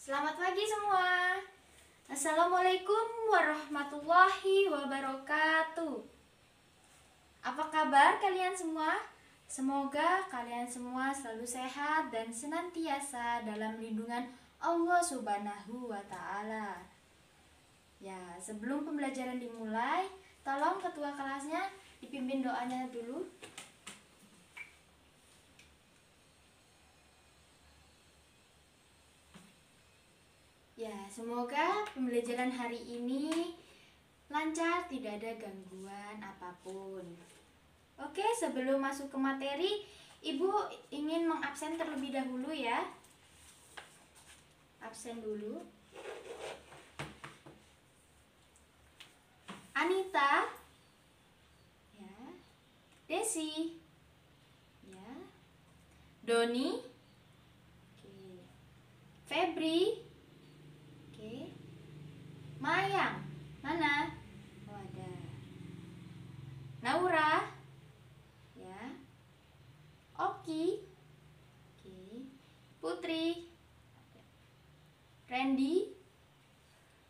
Selamat pagi semua. Assalamualaikum warahmatullahi wabarakatuh. Apa kabar kalian semua? Semoga kalian semua selalu sehat dan senantiasa dalam lindungan Allah Subhanahu wa Ta'ala. Ya, sebelum pembelajaran dimulai, tolong ketua kelasnya dipimpin doanya dulu. Ya, semoga pembelajaran hari ini lancar, tidak ada gangguan apapun. Oke, sebelum masuk ke materi, Ibu ingin mengabsen terlebih dahulu ya. Absen dulu. Anita, ya. Desi, ya. Doni, oke. Febri, oke. Mayang, mana? Oh, ada. Naura, ya. Oki, oke. Putri, Randy,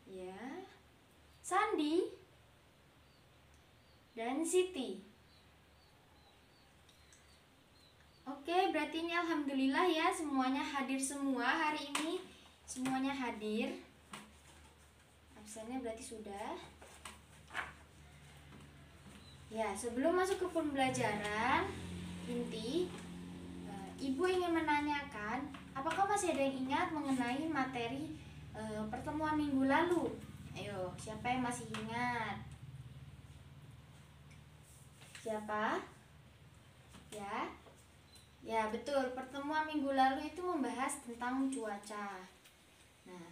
ya. Sandi, dan Siti. Oke, berarti ini alhamdulillah ya, semuanya hadir semua hari ini. Semuanya hadir. Absennya berarti sudah. Ya, sebelum masuk ke pembelajaran inti, Ibu ingin menanyakan, apakah masih ada yang ingat mengenai materi pertemuan minggu lalu? Ayo, siapa yang masih ingat? Siapa? Ya. Ya, betul. Pertemuan minggu lalu itu membahas tentang cuaca. Nah,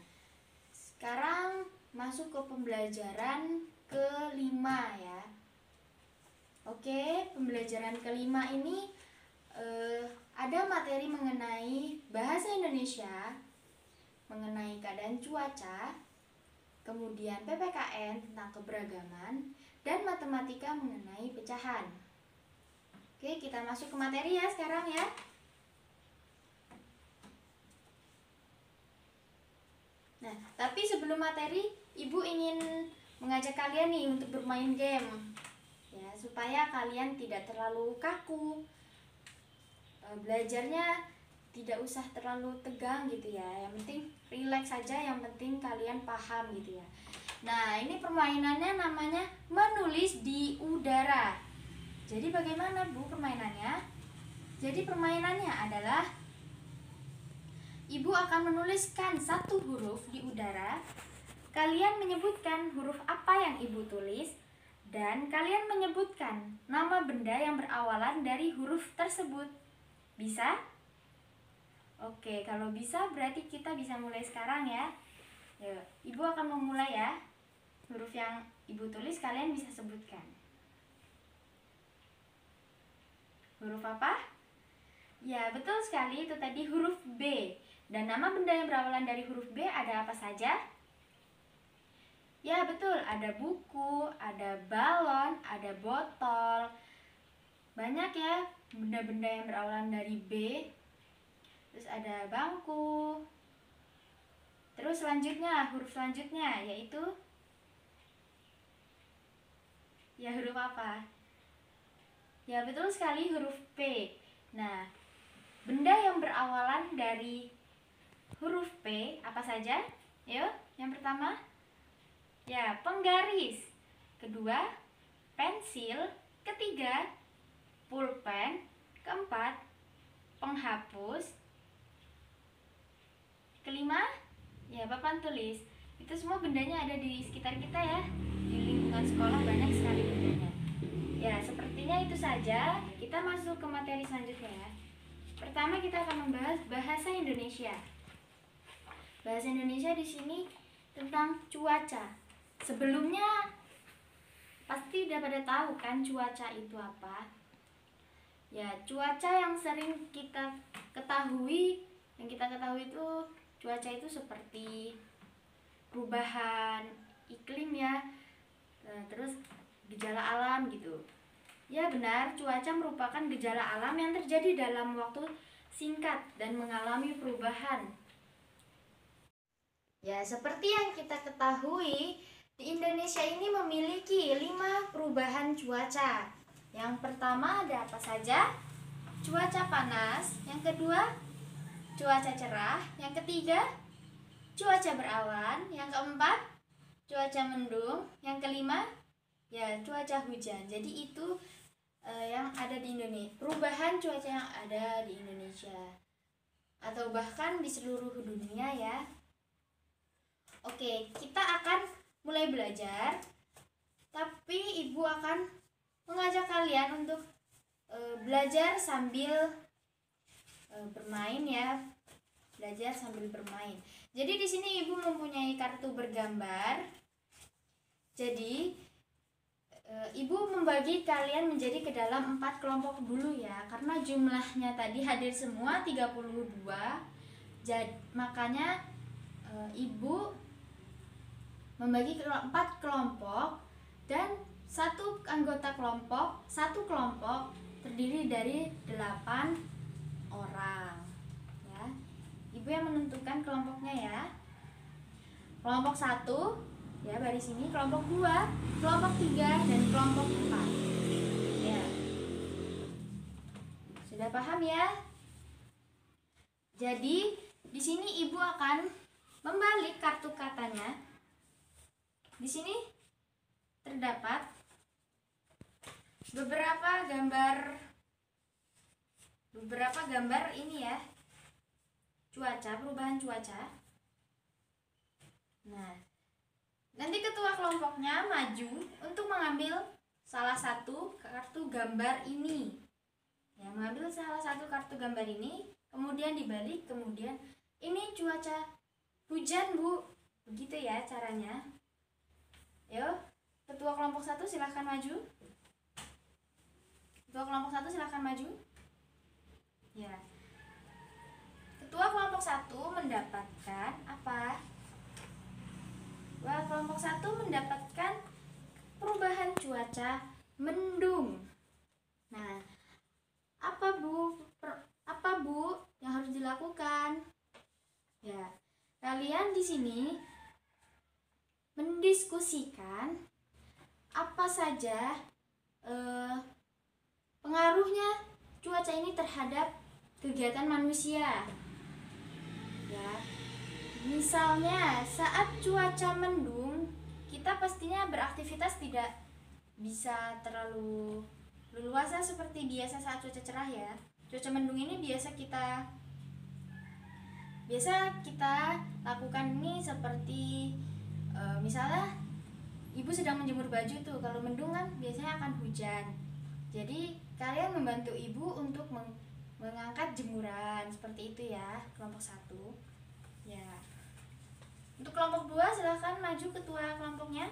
sekarang masuk ke pembelajaran kelima ya. Oke, pembelajaran kelima ini ada materi mengenai bahasa Indonesia, mengenai keadaan cuaca, kemudian PPKN tentang keberagaman, dan matematika mengenai pecahan. Oke, kita masuk ke materi ya sekarang ya. Nah, tapi sebelum materi, Ibu ingin mengajak kalian nih untuk bermain game. Ya, supaya kalian tidak terlalu kaku. Belajarnya tidak usah terlalu tegang gitu ya. Yang penting rileks saja, yang penting kalian paham gitu ya. Nah, ini permainannya namanya menulis di udara. Jadi bagaimana Bu permainannya? Jadi permainannya adalah Ibu akan menuliskan satu huruf di udara. Kalian menyebutkan huruf apa yang Ibu tulis, dan kalian menyebutkan nama benda yang berawalan dari huruf tersebut. Bisa? Oke, kalau bisa berarti kita bisa mulai sekarang ya. Yuk, Ibu akan memulai ya. Huruf yang Ibu tulis kalian bisa sebutkan. Huruf apa? Ya, betul sekali, itu tadi huruf B. Dan nama benda yang berawalan dari huruf B ada apa saja? Ya, betul, ada buku, ada balon, ada botol. Banyak ya benda-benda yang berawalan dari B. Terus ada bangku. Terus selanjutnya, huruf selanjutnya yaitu ya huruf apa? Ya, betul sekali, huruf P. Nah, benda yang berawalan dari huruf P apa saja? Yuk, yang pertama, ya, penggaris. Kedua, pensil. Ketiga, pulpen. Keempat, penghapus. Kelima, ya, papan tulis. Itu semua bendanya ada di sekitar kita ya. Di lingkungan sekolah banyak sekali bendanya. Ya, sepertinya itu saja. Kita masuk ke materi selanjutnya ya. Pertama kita akan membahas bahasa Indonesia. Bahasa Indonesia di sini tentang cuaca. Sebelumnya pasti udah pada tahu kan cuaca itu apa? Ya, cuaca yang sering kita ketahui, itu cuaca itu seperti perubahan iklim ya. Terus gejala alam gitu. Ya benar, cuaca merupakan gejala alam yang terjadi dalam waktu singkat dan mengalami perubahan. Ya, seperti yang kita ketahui, di Indonesia ini memiliki 5 perubahan cuaca. Yang pertama ada apa saja? Cuaca panas. Yang kedua, cuaca cerah. Yang ketiga, cuaca berawan. Yang keempat, cuaca mendung. Yang kelima, ya cuaca hujan. Jadi itu yang ada di Indonesia. Perubahan cuaca yang ada di Indonesia atau bahkan di seluruh dunia ya. Oke, kita akan mulai belajar. Tapi ibu akan mengajak kalian untuk belajar sambil bermain ya. Belajar sambil bermain. Jadi di sini ibu mempunyai kartu bergambar. Jadi ibu membagi kalian menjadi ke dalam 4 kelompok dulu ya. Karena jumlahnya tadi hadir semua 32. Jadi makanya ibu membagi 4 kelompok dan satu kelompok terdiri dari 8 orang ya. Ibu yang menentukan kelompoknya ya. Kelompok 1 ya baris ini, kelompok 2, kelompok 3 dan kelompok 4. Ya. Sudah paham ya? Jadi di sini ibu akan membalik kartu katanya. Di sini terdapat beberapa gambar ini ya. Cuaca, perubahan cuaca. Nah, nanti ketua kelompoknya maju untuk mengambil salah satu kartu gambar ini. Ya, mengambil salah satu kartu gambar ini, kemudian dibalik, kemudian ini cuaca hujan, Bu. Begitu ya caranya. Yuk, ketua kelompok 1 silahkan maju. Ketua kelompok 1 silahkan maju. Ya. Ketua kelompok 1 mendapatkan apa? Wah, kelompok 1 mendapatkan perubahan cuaca mendung. Nah, apa Bu yang harus dilakukan? Ya, kalian di sini mendiskusikan apa saja pengaruhnya cuaca ini terhadap kegiatan manusia. Ya, misalnya saat cuaca mendung, kita pastinya beraktivitas tidak bisa terlalu leluasa seperti biasa saat cuaca cerah ya. Cuaca mendung ini biasa kita lakukan ini seperti misalnya ibu sedang menjemur baju tuh, kalau mendung kan biasanya akan hujan. Jadi kalian membantu ibu untuk mengangkat jemuran seperti itu ya, kelompok 1. Ya. Untuk kelompok 2 silahkan maju ketua kelompoknya.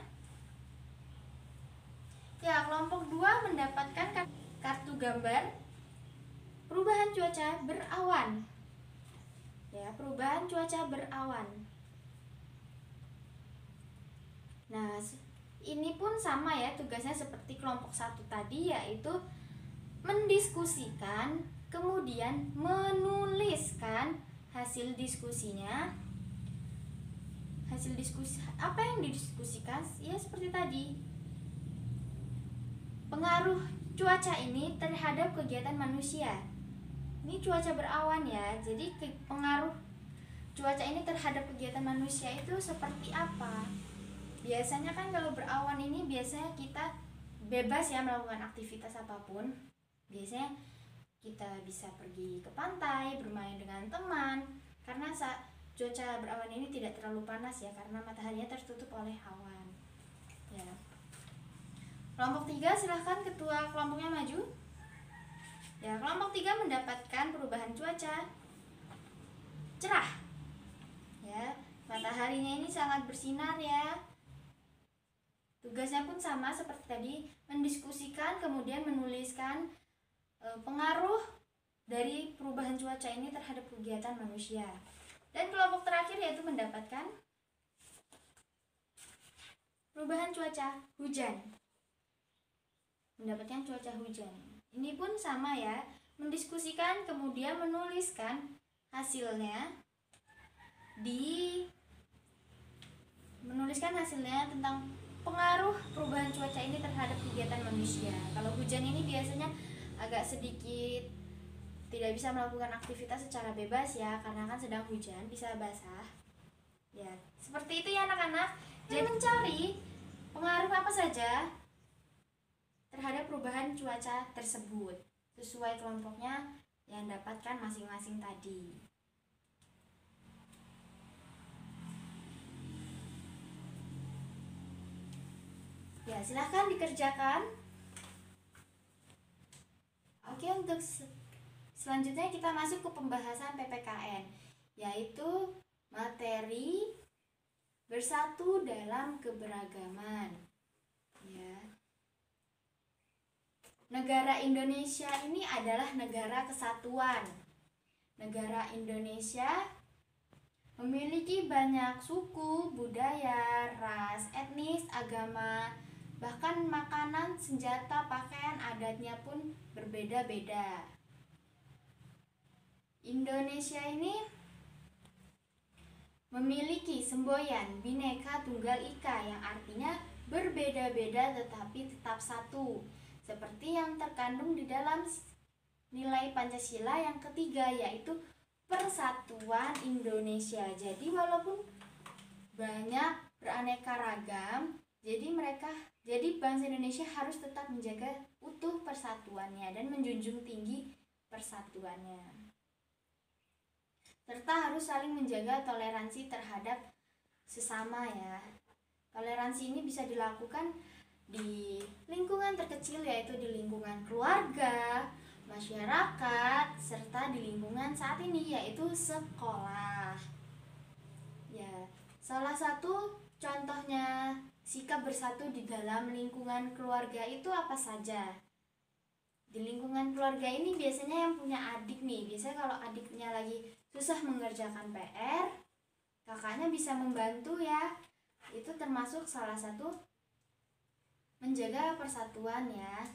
Ya, kelompok 2 mendapatkan kartu gambar perubahan cuaca berawan. Ya, perubahan cuaca berawan. Nah, ini pun sama ya tugasnya seperti kelompok 1 tadi, yaitu mendiskusikan, kemudian menuliskan hasil diskusinya. Hasil diskusi apa yang didiskusikan? Ya seperti tadi. Pengaruh cuaca ini terhadap kegiatan manusia. Ini cuaca berawan ya. Jadi pengaruh cuaca ini terhadap kegiatan manusia itu seperti apa? Biasanya kan kalau berawan ini biasanya kita bebas ya melakukan aktivitas apapun. Biasanya kita bisa pergi ke pantai, bermain dengan teman. Karena saat cuaca berawan ini tidak terlalu panas ya, karena mataharinya tertutup oleh awan. Ya. Kelompok 3 silahkan ketua kelompoknya maju. Ya, kelompok 3 mendapatkan perubahan cuaca cerah. Ya, mataharinya ini sangat bersinar ya. Tugasnya pun sama seperti tadi, mendiskusikan kemudian menuliskan pengaruh dari perubahan cuaca ini terhadap kegiatan manusia. Dan kelompok terakhir yaitu mendapatkan perubahan cuaca hujan. Mendapatkan cuaca hujan. Ini pun sama ya, mendiskusikan kemudian menuliskan hasilnya di menuliskan hasilnya tentang pengaruh perubahan cuaca ini terhadap kegiatan manusia. Kalau hujan ini biasanya agak sedikit tidak bisa melakukan aktivitas secara bebas ya, karena kan sedang hujan, bisa basah. Ya, seperti itu ya anak-anak. Jadi mencari pengaruh apa saja terhadap perubahan cuaca tersebut sesuai kelompoknya yang dapatkan masing-masing tadi. Ya, silahkan dikerjakan. Oke, untuk selanjutnya kita masuk ke pembahasan PPKN, yaitu materi bersatu dalam keberagaman. Ya. Negara Indonesia ini adalah negara kesatuan. Negara Indonesia memiliki banyak suku, budaya, ras, etnis, agama, bahkan makanan, senjata, pakaian, adatnya pun berbeda-beda. Indonesia ini memiliki semboyan Bhinneka Tunggal Ika yang artinya berbeda-beda tetapi tetap satu, seperti yang terkandung di dalam nilai Pancasila yang ketiga, yaitu Persatuan Indonesia. Jadi walaupun banyak beraneka ragam, jadi bangsa Indonesia harus tetap menjaga utuh persatuannya dan menjunjung tinggi persatuannya, serta harus saling menjaga toleransi terhadap sesama ya. Toleransi ini bisa dilakukan di lingkungan terkecil, yaitu di lingkungan keluarga, masyarakat, serta di lingkungan saat ini yaitu sekolah. Ya, salah satu contohnya sikap bersatu di dalam lingkungan keluarga itu apa saja? Di lingkungan keluarga ini biasanya yang punya adik nih, biasanya kalau adiknya lagi susah mengerjakan PR, kakaknya bisa membantu ya. Itu termasuk salah satu menjaga persatuan ya.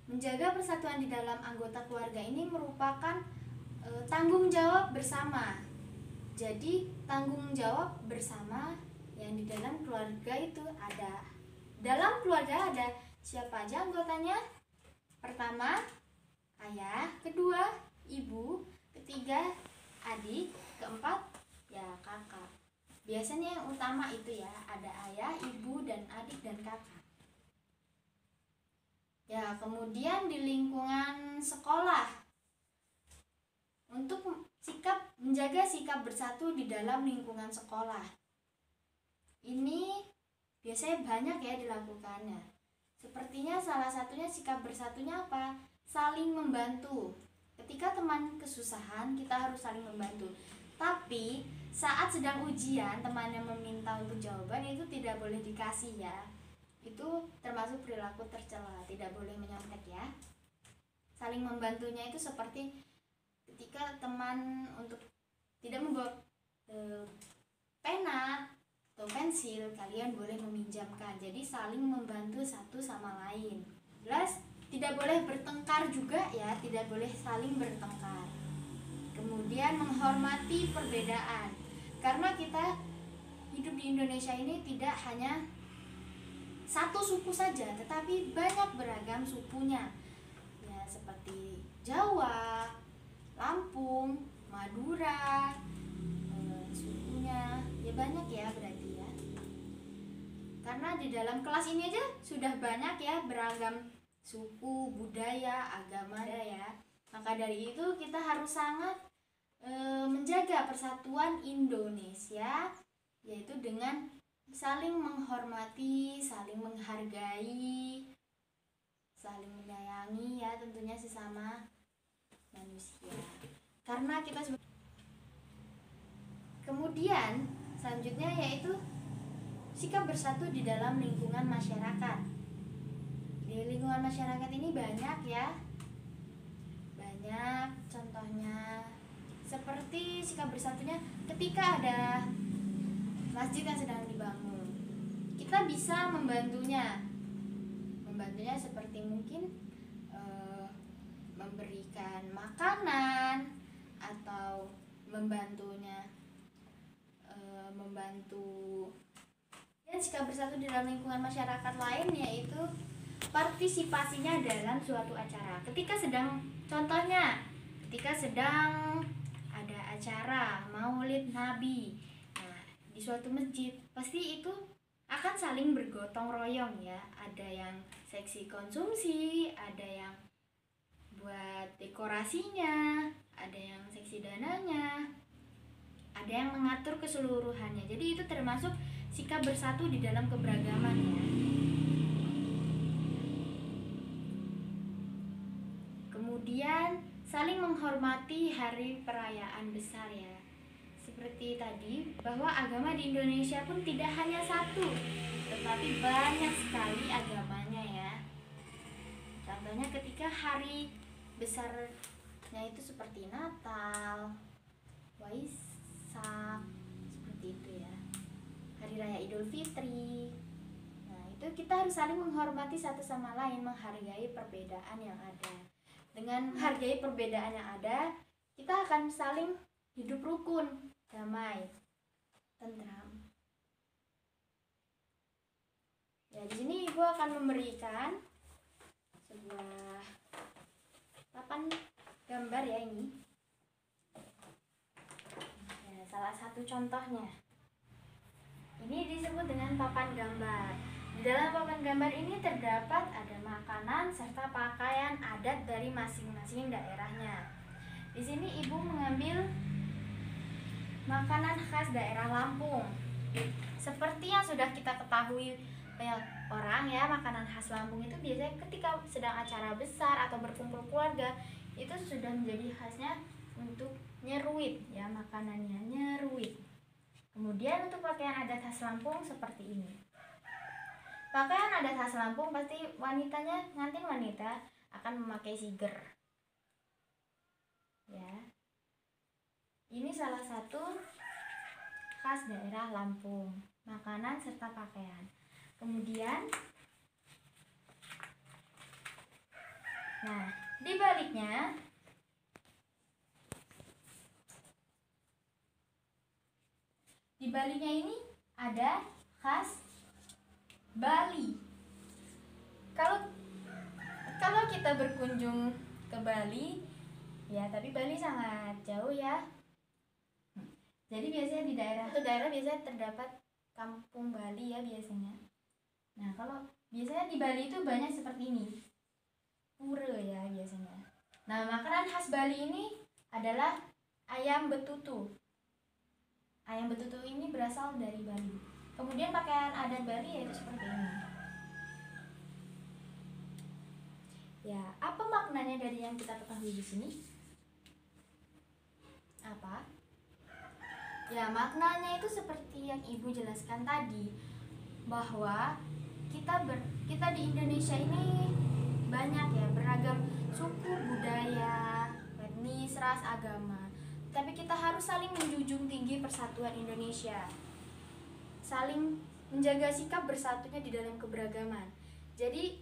Menjaga persatuan di dalam anggota keluarga ini merupakan tanggung jawab bersama. Jadi tanggung jawab bersama yang di dalam keluarga itu ada. Dalam keluarga ada siapa aja anggotanya? Pertama, ayah, kedua, ibu, ketiga, adik, keempat, ya kakak. Biasanya yang utama itu ya, ada ayah, ibu, dan adik, dan kakak. Ya, kemudian di lingkungan sekolah, untuk menjaga sikap bersatu di dalam lingkungan sekolah, ini biasanya banyak ya dilakukannya. Sepertinya salah satunya sikap bersatunya apa? Saling membantu. Ketika teman kesusahan, kita harus saling membantu. Tapi saat sedang ujian, temannya meminta untuk jawaban, itu tidak boleh dikasih ya. Itu termasuk perilaku tercela, tidak boleh menyontek ya. Saling membantunya itu seperti ketika teman untuk tidak membawa pena atau pensil, kalian boleh meminjamkan. Jadi saling membantu satu sama lain. Jelas, tidak boleh bertengkar juga ya, tidak boleh saling bertengkar. Kemudian menghormati perbedaan, karena kita hidup di Indonesia ini tidak hanya satu suku saja, tetapi banyak beragam sukunya ya, seperti Jawa, Lampung, Madura, sukunya ya banyak ya berarti ya. Karena di dalam kelas ini aja sudah banyak ya beragam suku, budaya, agama ya. Maka dari itu kita harus sangat menjaga persatuan Indonesia, yaitu dengan saling menghormati, saling menghargai, saling menyayangi ya tentunya sesama manusia. Karena kita kemudian selanjutnya yaitu sikap bersatu di dalam lingkungan masyarakat. Di lingkungan masyarakat ini banyak ya, banyak contohnya, seperti sikap bersatunya ketika ada masjid yang sedang dibangun, kita bisa membantunya seperti mungkin memberikan makanan atau membantu Dan sikap bersatu di dalam lingkungan masyarakat lain yaitu partisipasinya dalam suatu acara. Contohnya, ketika sedang ada acara Maulid Nabi, nah, di suatu masjid, pasti itu akan saling bergotong royong ya. Ada yang seksi konsumsi, ada yang buat dekorasinya, ada yang seksi dananya, ada yang mengatur keseluruhannya. Jadi itu termasuk sikap bersatu di dalam keberagaman ya. Kemudian saling menghormati hari perayaan besar ya. Seperti tadi bahwa agama di Indonesia pun tidak hanya satu, tetapi banyak sekali agamanya ya. Contohnya ketika hari besarnya itu seperti Natal, Waisak, seperti itu ya. Hari Raya Idul Fitri. Nah, itu kita harus saling menghormati satu sama lain, menghargai perbedaan yang ada. Dengan menghargai perbedaan yang ada, kita akan saling hidup rukun, damai, tentram. Ya, di sini Ibu akan memberikan sebuah papan gambar ya ini. Ya, salah satu contohnya. Ini disebut dengan papan gambar. Di dalam papan gambar ini terdapat ada makanan serta pakaian adat dari masing-masing daerahnya. Di sini Ibu mengambil makanan khas daerah Lampung. Seperti yang sudah kita ketahui banyak orang ya, makanan khas Lampung itu biasanya ketika sedang acara besar atau berkumpul keluarga itu sudah menjadi khasnya untuk nyeruit ya, makanannya nyeruit. Kemudian untuk pakaian adat khas Lampung seperti ini. Pakaian adat khas Lampung pasti ngantin wanita akan memakai siger. Ya. Ini salah satu khas daerah Lampung, makanan serta pakaian. Kemudian nah, di baliknya ini ada khas Bali. Kalau kita berkunjung ke Bali, ya tapi Bali sangat jauh ya. Jadi biasanya di daerah biasanya terdapat kampung Bali ya biasanya. Nah, kalau biasanya di Bali itu banyak seperti ini. Pura ya biasanya. Nah, makanan khas Bali ini adalah ayam betutu. Ayam betutu ini berasal dari Bali. Kemudian pakaian adat Bali yaitu seperti ini. Ya, apa maknanya dari yang kita ketahui di sini? Apa? Ya, maknanya itu seperti yang Ibu jelaskan tadi, bahwa kita di Indonesia ini banyak ya, beragam suku, budaya, etnis, ras, agama. Tapi kita harus saling menjunjung tinggi persatuan Indonesia. Saling menjaga sikap bersatunya di dalam keberagaman. Jadi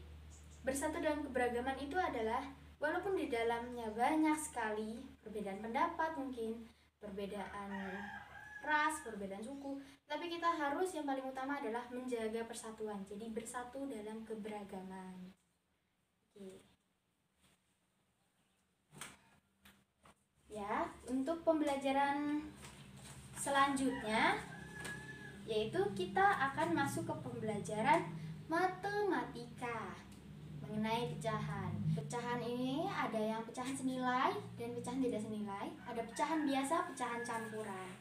bersatu dalam keberagaman itu adalah walaupun di dalamnya banyak sekali perbedaan pendapat, mungkin perbedaan ras, perbedaan suku, tapi kita harus yang paling utama adalah menjaga persatuan. Jadi bersatu dalam keberagaman. Oke. Ya, untuk pembelajaran selanjutnya yaitu kita akan masuk ke pembelajaran matematika mengenai pecahan. Pecahan ini ada yang pecahan senilai dan pecahan tidak senilai, ada pecahan biasa, pecahan campuran.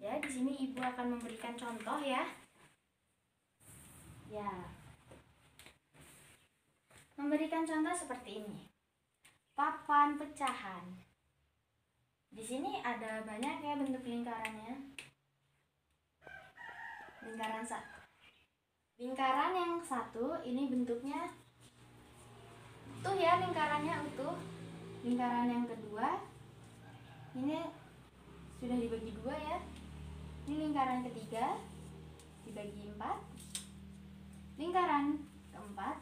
Ya, di sini Ibu akan memberikan contoh ya. Ya. Memberikan contoh seperti ini. Papan pecahan. Di sini ada banyak ya bentuk lingkarannya. Lingkaran yang satu ini bentuknya utuh ya, lingkarannya utuh. Lingkaran yang kedua ini sudah dibagi dua ya. Ini lingkaran ketiga dibagi 4. Lingkaran keempat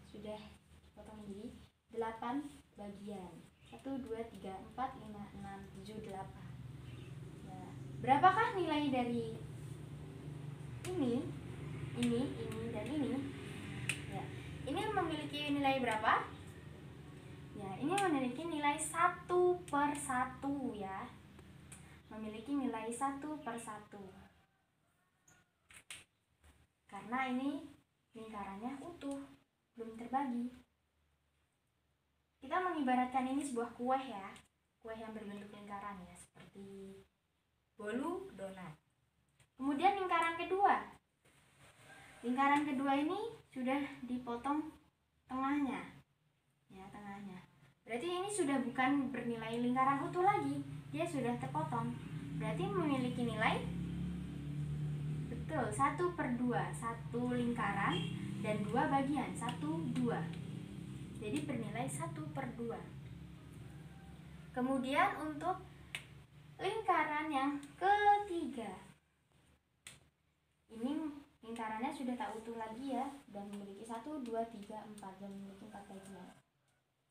sudah potong jadi 8 bagian. 1, 2, 3, 4, 5, 6, 7, 8. Ya. Berapakah nilai dari ini, dan ini? Ya, ini memiliki nilai berapa? Ya, ini memiliki nilai 1/1 ya. Memiliki nilai 1/1. Karena ini lingkarannya utuh, belum terbagi. Kita mengibaratkan ini sebuah kue ya. Kue yang berbentuk lingkaran ya, seperti bolu donat. Kemudian lingkaran kedua. Lingkaran kedua ini sudah dipotong tengahnya. Ya, tengahnya. Berarti ini sudah bukan bernilai lingkaran utuh lagi. Dia sudah terpotong. Berarti memiliki nilai, betul, 1/2. 1 lingkaran dan 2 bagian. 1, 2. Jadi bernilai 1/2. Kemudian untuk lingkaran yang ketiga, ini lingkarannya sudah tak utuh lagi ya, dan memiliki 1, 2, 3, 4, dan memiliki 4 bagian.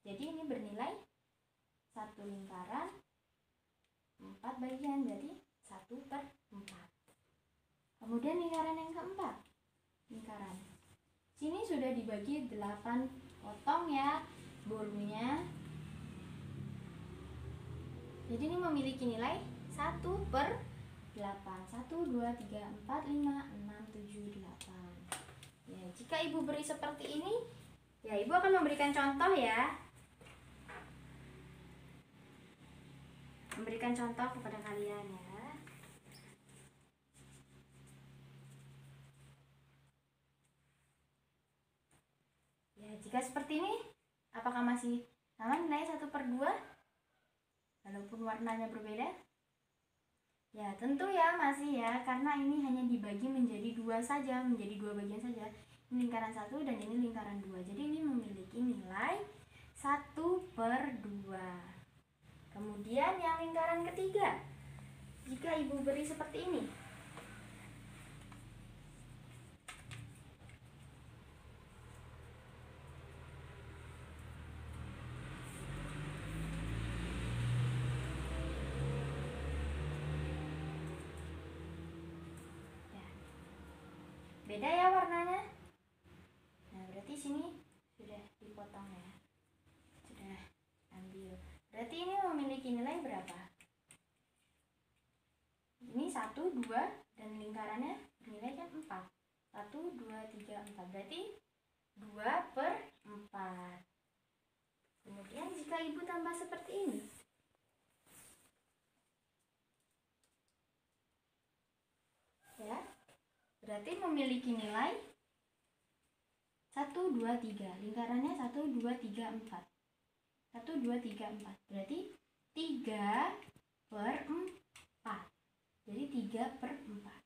Jadi ini bernilai 1 lingkaran 4 bagian, berarti 1/4. Kemudian lingkaran yang keempat, lingkaran sini sudah dibagi 8 potong ya bolunya. Jadi ini memiliki nilai 1/8. 1, 2, 3, 4, 5, 6, 7, 8. Ya, jika ibu beri seperti ini, ya ibu akan memberikan contoh ya. Memberikan contoh kepada kalian ya. Ya, jika seperti ini, apakah masih sama nilai 1/2? Walaupun warnanya berbeda? Ya, tentu ya masih ya, karena ini hanya dibagi menjadi 2 saja, menjadi 2 bagian saja. Ini lingkaran 1 dan ini lingkaran 2. Jadi ini memiliki nilai 1/2. Kemudian yang lingkaran ketiga, jika ibu beri seperti ini, beda ya warnanya. Nah, berarti sini sudah dipotong ya, sudah ambil. Berarti ini memiliki nilai berapa? Ini 1, 2, dan lingkarannya bernilai kan 4. 1, 2, 3, 4. Berarti 2/4. Kemudian jika ibu tambah seperti ini, ya, berarti memiliki nilai 1, 2, 3. Lingkarannya 1, 2, 3, 4. 1, 2, 3, 4. Berarti 3/4. Jadi 3/4.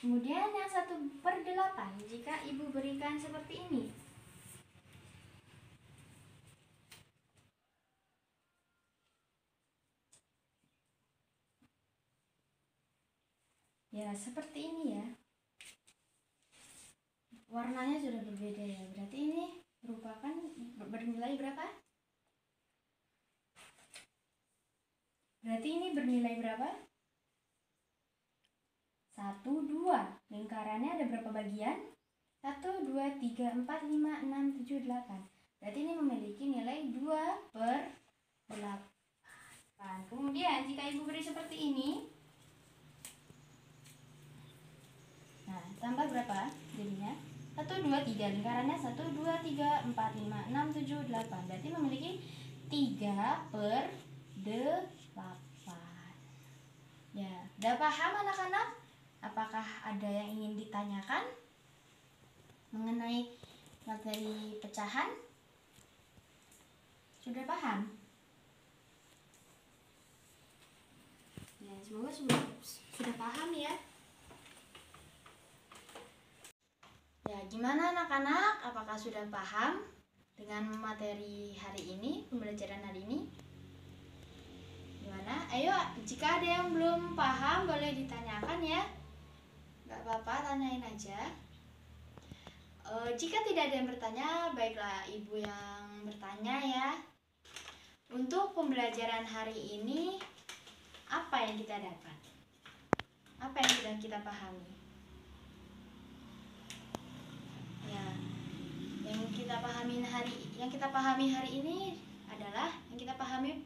Kemudian yang 1/8, jika ibu berikan seperti ini, ya seperti ini ya. Warnanya sudah berbeda ya. Berarti ini merupakan bernilai berapa? Berarti ini bernilai berapa? 1, 2. Lingkarannya ada berapa bagian? 1, 2, 3, 4, 5, 6, 7, 8. Berarti ini memiliki nilai 2/8. Kemudian jika ibu beri seperti ini, nah tambah berapa jadinya? 1, 2, 3. Lingkarannya 1, 2, 3, 4, 5, 6, 7, 8. Berarti memiliki 3/8. Ya, udah paham anak-anak? Apakah ada yang ingin ditanyakan mengenai materi pecahan? Sudah paham? Ya, semoga sudah paham ya. Ya, gimana anak-anak? Apakah sudah paham dengan materi hari ini, pembelajaran hari ini? Gimana? Ayo, jika ada yang belum paham boleh ditanyakan ya. Gak apa-apa, tanyain aja. Jika tidak ada yang bertanya, baiklah ibu yang bertanya ya. Untuk pembelajaran hari ini, apa yang kita dapat? apa yang sudah kita pahami? Ya, yang kita pahami hari ini adalah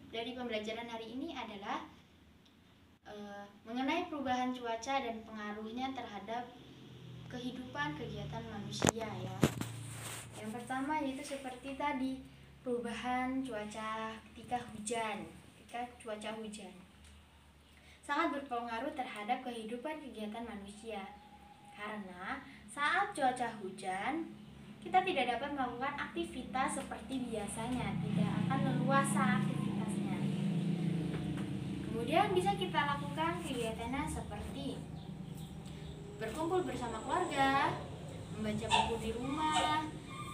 dari pembelajaran hari ini adalah mengenai perubahan cuaca dan pengaruhnya terhadap kehidupan kegiatan manusia ya. Yang pertama yaitu seperti tadi, perubahan cuaca ketika cuaca hujan sangat berpengaruh terhadap kehidupan kegiatan manusia. Karena saat cuaca hujan, kita tidak dapat melakukan aktivitas seperti biasanya, tidak akan leluasa aktivitasnya. Kemudian bisa kita lakukan kegiatannya seperti berkumpul bersama keluarga, membaca buku di rumah,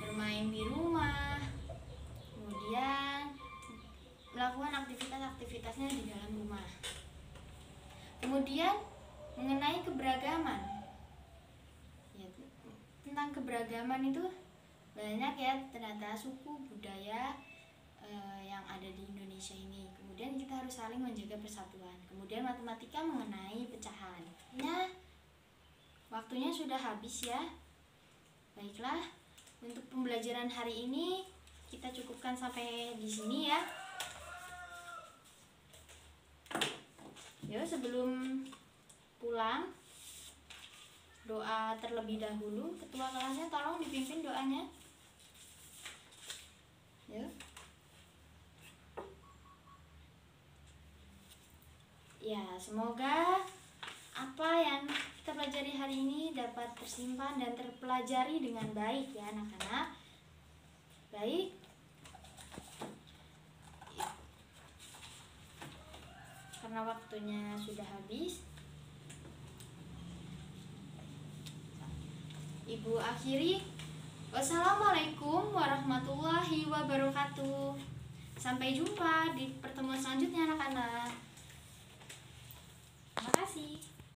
bermain di rumah, kemudian melakukan aktivitasnya di dalam rumah. Kemudian mengenai keberagaman, ya, tentang keberagaman itu banyak ya ternyata suku budaya yang ada di Indonesia ini. Kemudian kita harus saling menjaga persatuan. Kemudian matematika mengenai pecahan. Nah, waktunya sudah habis ya. Baiklah, untuk pembelajaran hari ini kita cukupkan sampai di sini ya. Yuk, sebelum pulang, doa terlebih dahulu. Ketua kelasnya tolong dipimpin doanya. Yuk. Ya, semoga apa yang kita pelajari hari ini dapat tersimpan dan terpelajari dengan baik ya anak-anak. Baik. Karena waktunya sudah habis, Ibu akhiri. Wassalamualaikum warahmatullahi wabarakatuh. Sampai jumpa di pertemuan selanjutnya anak-anak. Terima kasih.